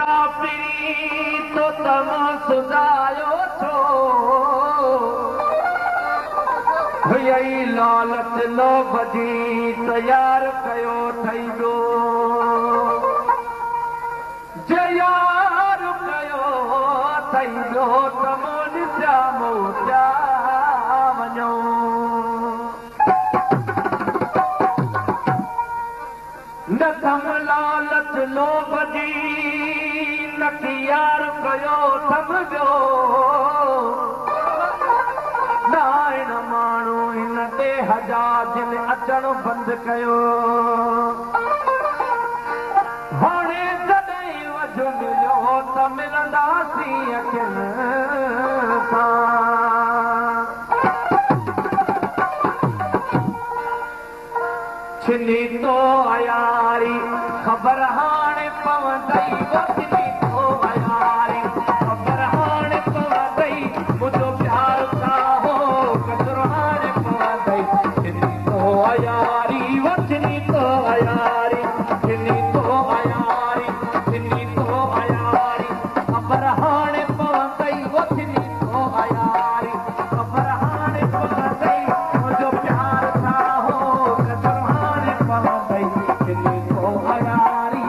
मुसाफ़िरी तो तम सुदायो छो भई लालच लो बजी तैयार कयो ठईंदो यार कयो ठईंदो तमोन जामो जा वञो न तम लालच लो बजी न यार कयो थमजो नाइन माण्हू हिन ते हज़ार जिन अचण बंदि कयो हाणे जॾहिं वझ मिलियो त मिलंदासीं अखियुनि सां छिनी तो अयारी ख़बर हाणे पवंदई छिनी तो अयारी ख़बर हाणे पवंदई मुंहिंजो प्यार सां हो कचरो हाणे पवंदई छिनी तो अयारी छिनी तो अयारी छिनी तो अयारी छिनी तो अयारी ख़बर हाणे पवंदई छिनी तो अयारी ख़बर हाणे पवंदई मुंहिंजो प्यार सां हो कचरो हाणे पवंदई छिनी तो अयारी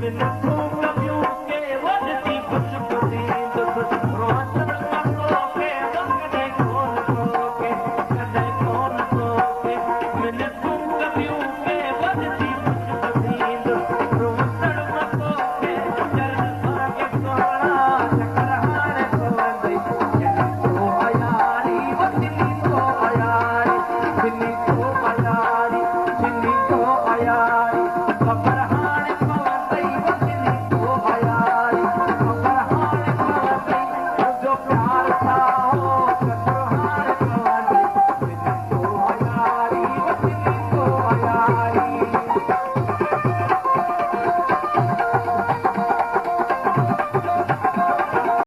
मिनट